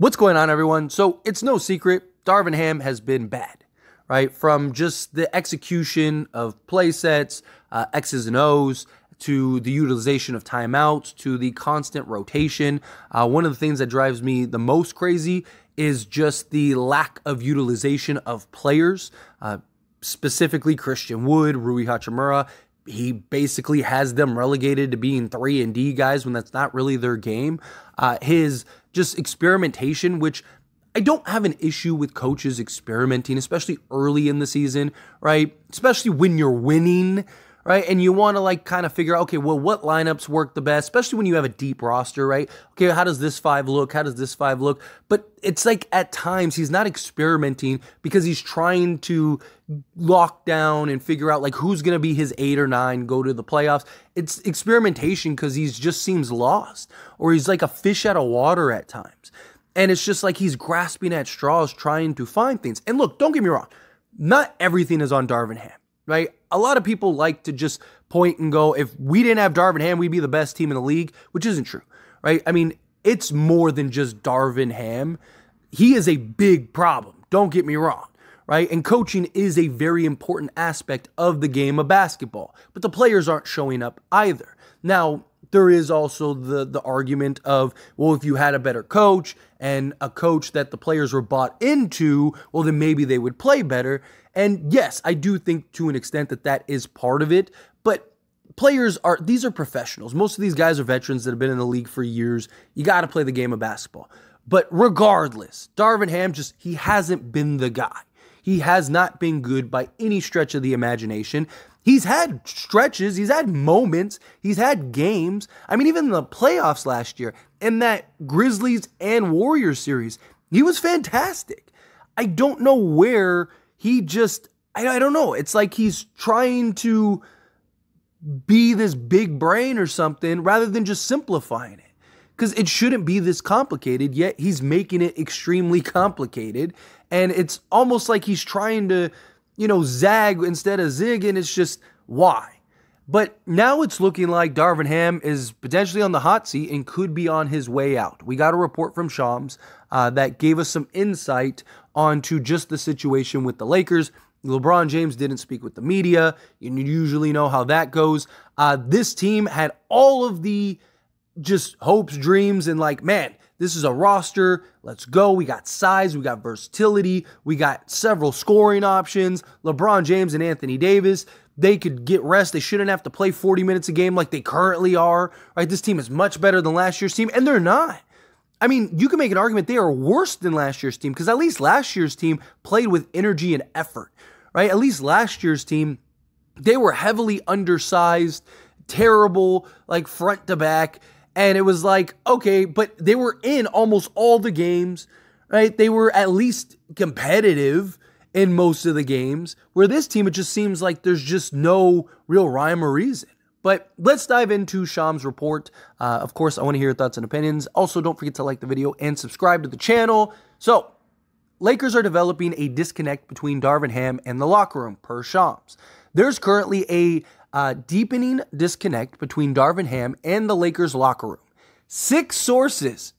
What's going on, everyone? So it's no secret, Darvin Ham has been bad, right? From just the execution of play sets, X's and O's, to the utilization of timeouts, to the constant rotation. One of the things that drives me the most crazy is just the lack of utilization of players, specifically Christian Wood, Rui Hachimura. He basically has them relegated to being 3-and-D guys when that's not really their game. His just experimentation, which I don't have an issue with coaches experimenting, especially early in the season, right? Especially when you're winning, right? And you want to kind of figure out, okay, well, what lineups work the best, especially when you have a deep roster, right? Okay, how does this 5 look? How does this 5 look? But it's like at times he's not experimenting because he's trying to lock down and figure out who's going to be his 8 or 9, go to the playoffs. It's experimentation because he just seems lost, or he's like a fish out of water at times. And it's just like he's grasping at straws trying to find things. And look, don't get me wrong. Not everything is on Darvin Ham, right? A lot of people like to just point and go, if we didn't have Darvin Ham, we'd be the best team in the league, which isn't true, right? I mean, it's more than just Darvin Ham. He is a big problem. Don't get me wrong, right? And coaching is a very important aspect of the game of basketball, but the players aren't showing up either. Now, there is also the argument of, well, if you had a better coach and a coach that the players were bought into, well, then maybe they would play better. And yes, I do think to an extent that is part of it, but these are professionals. Most of these guys are veterans that have been in the league for years. You got to play the game of basketball. But regardless, Darvin Ham he hasn't been the guy. He has not been good by any stretch of the imagination. He's had stretches, he's had moments, he's had games. I mean, even in the playoffs last year, in that Grizzlies and Warriors series, he was fantastic. I don't know where he I don't know. It's like he's trying to be this big brain or something rather than just simplifying it. Because it shouldn't be this complicated, yet he's making it extremely complicated. And it's almost like he's trying to, zag instead of zig, and it's just, why? But now it's looking like Darvin Ham is potentially on the hot seat and could be on his way out. We got a report from Shams that gave us some insight onto just the situation with the Lakers. LeBron James didn't speak with the media. You usually know how that goes. This team had all of the just hopes, dreams, and man, this is a roster. Let's go. We got size. We got versatility. We got several scoring options. LeBron James and Anthony Davis, they could get rest. They shouldn't have to play 40 minutes a game like they currently are, right? This team is much better than last year's team, and they're not. I mean, you can make an argument they are worse than last year's team because at least last year's team played with energy and effort, right? At least last year's team, they were heavily undersized, terrible, front to back. And it was okay, but they were in almost all the games, right? They were at least competitive in most of the games, where this team, it just seems like there's just no real rhyme or reason. But let's dive into Shams' report. Of course, I want to hear your thoughts and opinions. Also, don't forget to like the video and subscribe to the channel. So, Lakers are developing a disconnect between Darvin Ham and the locker room, per Shams. There's currently a deepening disconnect between Darvin Ham and the Lakers locker room. Six sources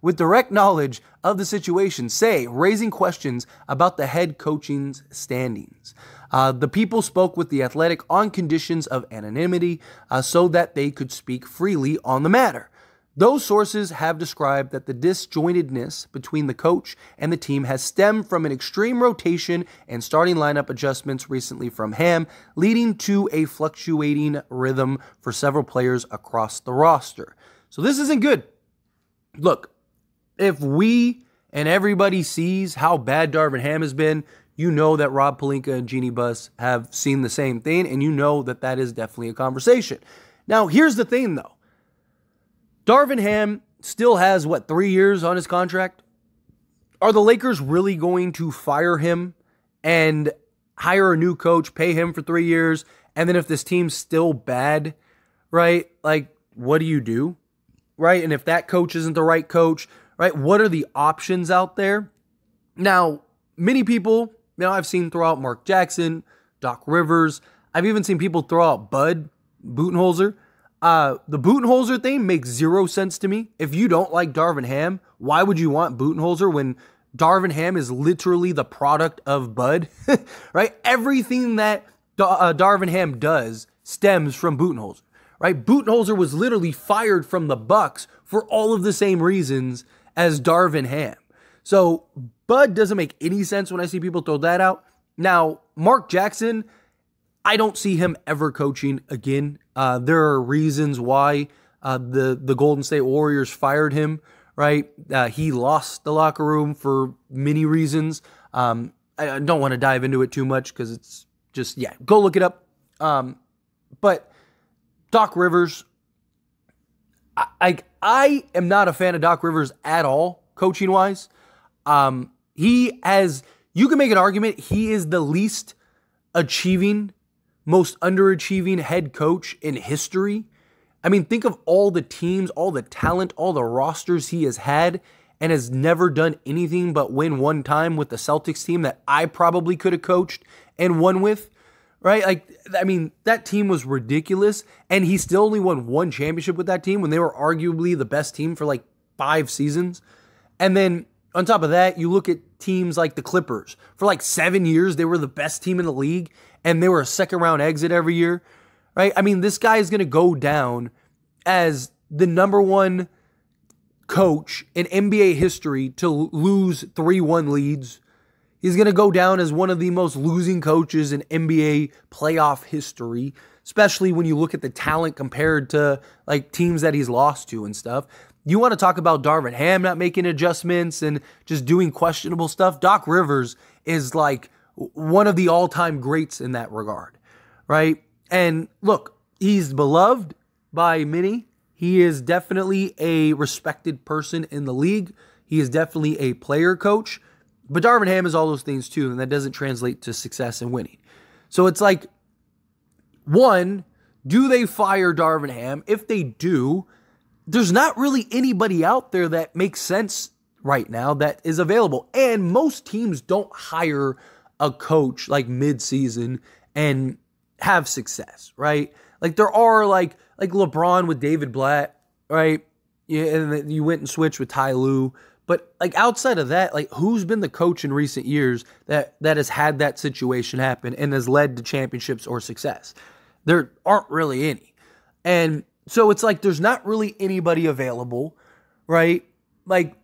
with direct knowledge of the situation say, raising questions about the head coaching's standings. The people spoke with The Athletic on conditions of anonymity so that they could speak freely on the matter. Those sources have described that the disjointedness between the coach and the team has stemmed from an extreme rotation and starting lineup adjustments recently from Ham, leading to a fluctuating rhythm for several players across the roster. So this isn't good. Look, if we and everybody sees how bad Darvin Ham has been, you know that Rob Pelinka and Jeannie Buss have seen the same thing, and you know that is definitely a conversation. Now, here's the thing, though. Darvin Ham still has, 3 years on his contract? Are the Lakers really going to fire him and hire a new coach, pay him for 3 years, and then if this team's still bad, right, what do you do, right? And if that coach isn't the right coach, right, what are the options out there? Now, many people, I've seen throw out Mark Jackson, Doc Rivers. I've even seen people throw out Bud Budenholzer. The Budenholzer thing makes zero sense to me. If you don't like Darvin Ham, why would you want Budenholzer when Darvin Ham is literally the product of Bud, right? Everything that Darvin Ham does stems from Budenholzer, right? Budenholzer was literally fired from the Bucks for all of the same reasons as Darvin Ham. So Bud doesn't make any sense when I see people throw that out. Now, Mark Jackson, I don't see him ever coaching again. There are reasons why the Golden State Warriors fired him, right? He lost the locker room for many reasons. I don't want to dive into it too much because it's just, go look it up. But Doc Rivers, I am not a fan of Doc Rivers at all, coaching-wise. You can make an argument, he is the least achieving, most underachieving head coach in history. I mean, think of all the teams, all the talent, all the rosters he has had and has never done anything but win one time with the Celtics team that I probably could have coached and won with, right? Like, I mean, that team was ridiculous, and he still only won one championship with that team when they were arguably the best team for like 5 seasons. And then on top of that, you look at teams like the Clippers. For like 7 years, they were the best team in the league, and they were a second-round exit every year, right? I mean, this guy is going to go down as the number one coach in NBA history to lose 3-1 leads. He's going to go down as one of the most losing coaches in NBA playoff history, especially when you look at the talent compared to like teams that he's lost to and stuff. You want to talk about Darvin Ham not making adjustments and just doing questionable stuff? Doc Rivers is like one of the all-time greats in that regard, right? And look, he's beloved by many. He is definitely a respected person in the league. He is definitely a player coach. But Darvin Ham is all those things too, and that doesn't translate to success and winning. So it's like, one, do they fire Darvin Ham? If they do, there's not really anybody out there that makes sense right now that is available. And most teams don't hire a coach like mid-season and have success, right? Like there are like LeBron with David Blatt, right? Yeah, and then you went and switched with Ty Lue. But like outside of that, like who's been the coach in recent years that has had that situation happen and has led to championships or success? There aren't really any. And so it's like there's not really anybody available, right? Like,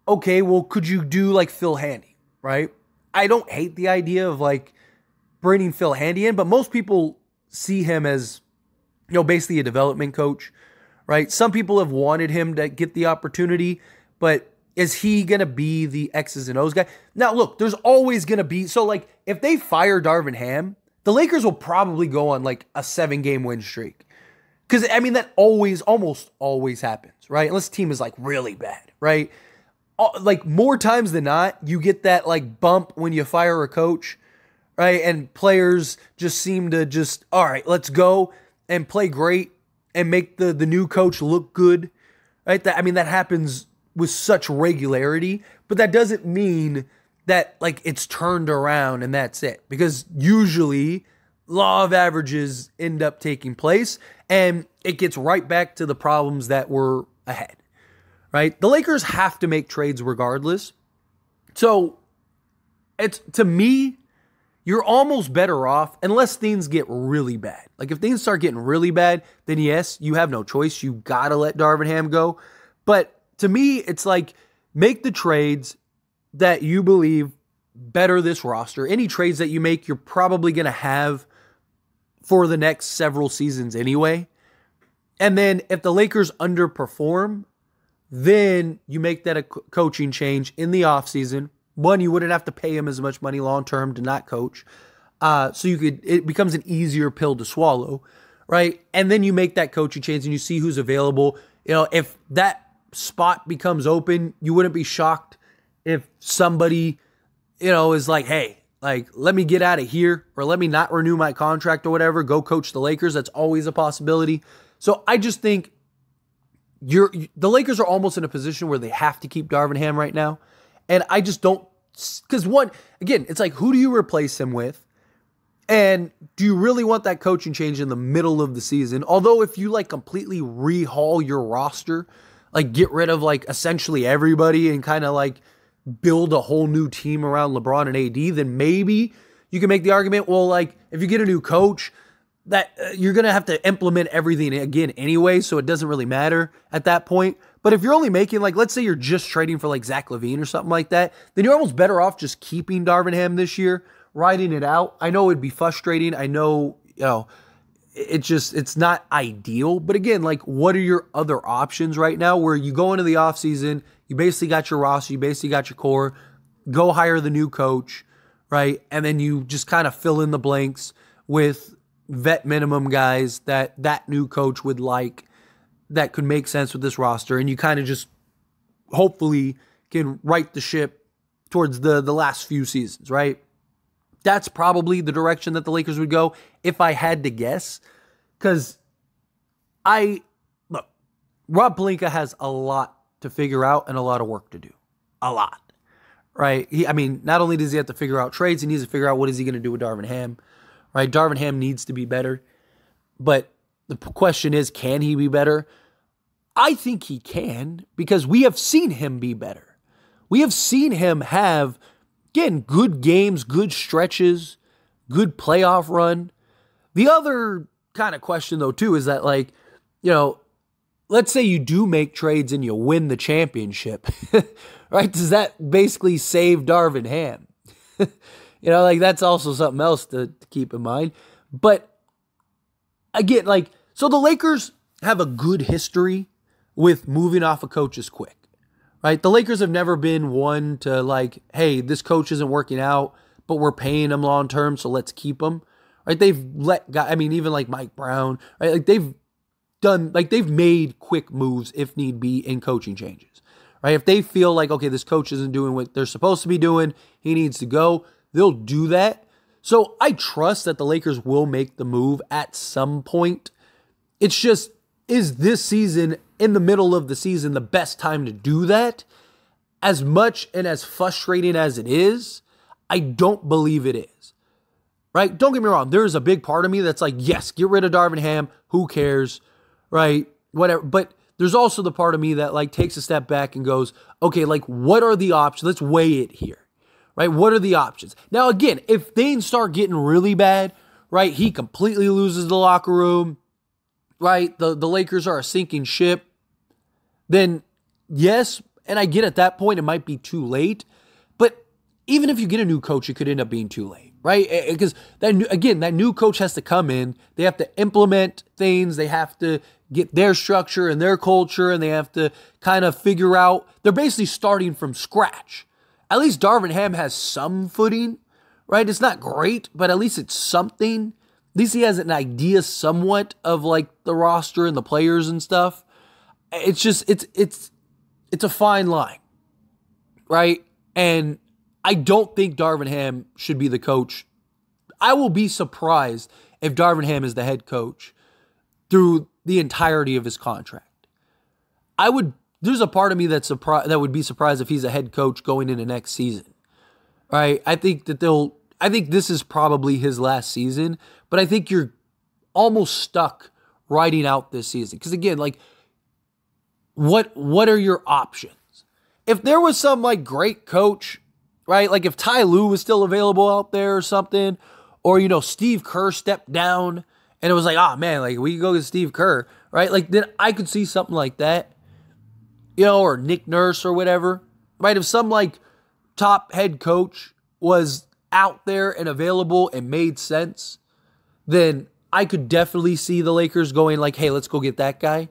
okay, well, could you do like Phil Handy, right? I don't hate the idea of like bringing Phil Handy in, but most people see him as, you know, basically a development coach, right? Some people have wanted him to get the opportunity, but is he going to be the X's and O's guy? Now, look, there's always going to be, so like if they fire Darvin Ham, the Lakers will probably go on like a 7-game win streak. Because, I mean, that almost always happens, right? Unless the team is like really bad, right? Like more times than not, you get that like bump when you fire a coach, right? And players just seem to just, all right, let's go and play great and make the new coach look good, right? That, I mean, that happens with such regularity, but that doesn't mean that like it's turned around and that's it. Because usually law of averages end up taking place and it gets right back to the problems that were ahead, right? The Lakers have to make trades regardless. So it's, to me, you're almost better off unless things get really bad. Like if things start getting really bad, then yes, you have no choice. You got to let Darvin Ham go. But to me, it's like make the trades that you believe better this roster. Any trades that you make, you're probably going to have for the next several seasons anyway. And then if the Lakers underperform, then you make that a coaching change in the offseason. One, you wouldn't have to pay him as much money long-term to not coach. So it becomes an easier pill to swallow, right? And then you make that coaching change and you see who's available. You know, if that spot becomes open, you wouldn't be shocked if somebody, you know, is like, hey, like, let me get out of here or let me not renew my contract or whatever, go coach the Lakers. That's always a possibility. So I just think the Lakers are almost in a position where they have to keep Darvin Ham right now. And I just don't, because one, again, it's like, who do you replace him with? And do you really want that coaching change in the middle of the season? Although if you like completely rehaul your roster, like get rid of like essentially everybody and kind of like build a whole new team around LeBron and AD, then maybe you can make the argument, well, like if you get a new coach, that you're going to have to implement everything again anyway, so it doesn't really matter at that point. But if you're only making, like, let's say you're just trading for like Zach LaVine or something like that, then you're almost better off just keeping Darvin Ham this year, riding it out. I know it'd be frustrating. I know, it's not ideal. But again, like, what are your other options right now where you go into the offseason, you basically got your roster, you basically got your core, go hire the new coach, right? And then you just kind of fill in the blanks with vet minimum guys that new coach would like, that could make sense with this roster. And you kind of just hopefully can right the ship towards the last few seasons, right? That's probably the direction that the Lakers would go if I had to guess. Because look, Rob Pelinka has a lot to figure out and a lot of work to do. A lot, right? Not only does he have to figure out trades, he needs to figure out what is he going to do with Darvin Ham, right? Darvin Ham needs to be better. But the question is, can he be better? I think he can, because we have seen him be better. We have seen him have, again, good games, good stretches, good playoff run. The other kind of question, though, too, is that, like, let's say you do make trades and you win the championship, right? Does that basically save Darvin Ham? That's also something else to keep in mind. But again, so the Lakers have a good history with moving off of coaches quick, right? The Lakers have never been one to like, hey, this coach isn't working out, but we're paying him long term, so let's keep him, right? They've let guys, even like Mike Brown, right? Like they've made quick moves if need be in coaching changes, right? If they feel like, okay, this coach isn't doing what they're supposed to be doing, he needs to go, they'll do that. So I trust that the Lakers will make the move at some point. It's just, is this season, in the middle of the season, the best time to do that? As much and as frustrating as it is, I don't believe it is. Right? Don't get me wrong. There's a big part of me that's like, yes, get rid of Darvin Ham. Who cares? Right? Whatever. But there's also the part of me that like takes a step back and goes, okay, like what are the options? Let's weigh it here. Right? What are the options? Now, again, if things start getting really bad, right, he completely loses the locker room, right, the Lakers are a sinking ship, then yes, and I get at that point it might be too late, but even if you get a new coach, it could end up being too late, right? Because that new coach has to come in, they have to implement things, they have to get their structure and their culture, and they have to kind of figure out, they're basically starting from scratch. At least Darvin Ham has some footing, right? It's not great, but at least it's something. At least he has an idea somewhat of like the roster and the players and stuff. It's just, it's a fine line, right? And I don't think Darvin Ham should be the coach. I will be surprised if Darvin Ham is the head coach through the entirety of his contract. There's a part of me that would be surprised if he's a head coach going into next season, right? I think this is probably his last season, but I think you're almost stuck riding out this season. Because again, like, what are your options? If there was some like great coach, right? Like if Ty Lue was still available out there or something, or Steve Kerr stepped down and it was like, oh man, like we can go get Steve Kerr, right? Like then I could see something like that. Or Nick Nurse or whatever, right? If some like top head coach was out there and available and made sense, then I could definitely see the Lakers going like, hey, let's go get that guy.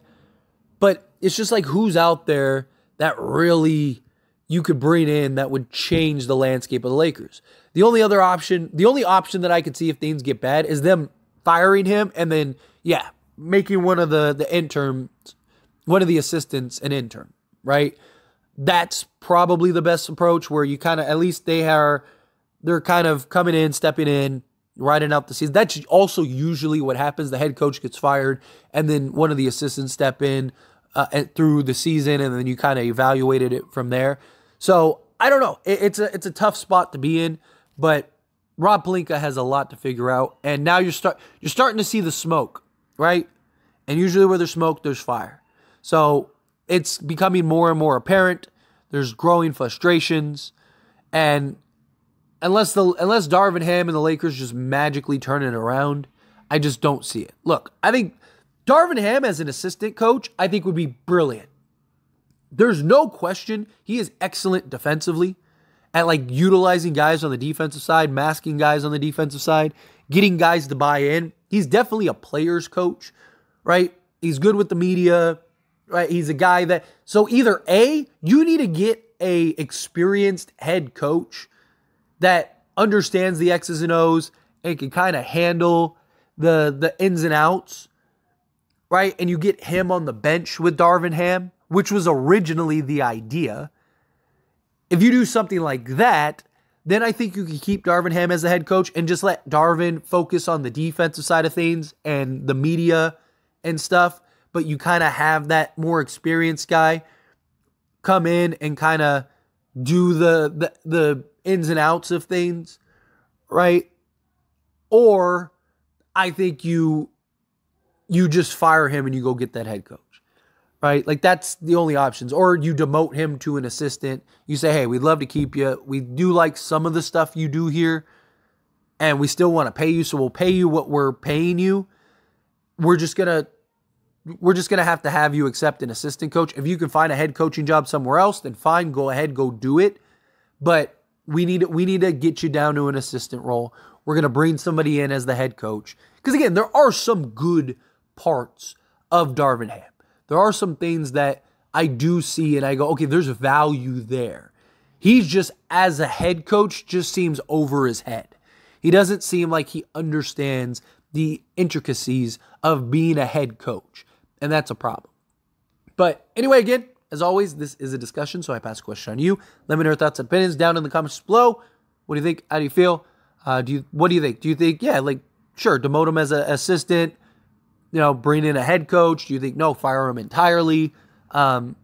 But it's just like, who's out there that really you could bring in that would change the landscape of the Lakers? The only option that I could see if things get bad is them firing him and then, making one of the interns, one of the assistants an intern, right? That's probably the best approach where you kind of, at least they're kind of coming in, stepping in, riding out the season. That's also usually what happens. The head coach gets fired and then one of the assistants step in through the season, and then you kind of evaluated it from there. So I don't know. It's a tough spot to be in, but Rob Pelinka has a lot to figure out, and now you're starting to see the smoke, right? And usually where there's smoke, there's fire. So it's becoming more and more apparent. There's growing frustrations, and unless Darvin Ham and the Lakers just magically turn it around, I just don't see it. Look, I think Darvin Ham as an assistant coach, I think would be brilliant. There's no question he is excellent defensively at like utilizing guys on the defensive side, masking guys on the defensive side, getting guys to buy in. He's definitely a player's coach, right? He's good with the media, right? He's a guy that, so either A, you need to get a experienced head coach that understands the X's and O's and can kind of handle the ins and outs, right? And you get him on the bench with Darvin Ham, which was originally the idea. If you do something like that, then I think you can keep Darvin Ham as the head coach and just let Darvin focus on the defensive side of things and the media and stuff. But you kind of have that more experienced guy come in and kind of do the ins and outs of things, right? Or I think you just fire him and you go get that head coach. Right? Like, that's the only options. Or you demote him to an assistant. You say, hey, we'd love to keep you. We do like some of the stuff you do here, and we still want to pay you, so we'll pay you what we're paying you. We're just gonna have you accept an assistant coach. If you can find a head coaching job somewhere else, then fine, go ahead, go do it. But we need to get you down to an assistant role. We're gonna bring somebody in as the head coach. Because again, there are some good parts of Darvin Ham. There are some things that I do see and I go, okay, there's value there. He's just, as a head coach, just seems over his head. He doesn't seem like he understands the intricacies of being a head coach. And that's a problem. But anyway, again, as always, this is a discussion, so I pass the question on to you. Let me know your thoughts and opinions down in the comments below. What do you think? How do you feel? What do you think? Do you think, yeah, like, sure, demote him as an assistant, bring in a head coach? Do you think, no, fire him entirely? Would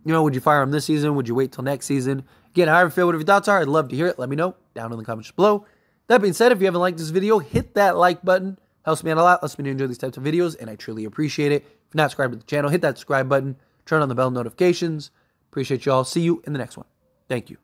you fire him this season? Would you wait till next season? Again, however you feel, whatever your thoughts are, I'd love to hear it. Let me know down in the comments below. That being said, if you haven't liked this video, hit that like button. Helps me out a lot. Lets me know you enjoy these types of videos, and I truly appreciate it. If you're not subscribed to the channel, hit that subscribe button. Turn on the bell notifications. Appreciate you all. See you in the next one. Thank you.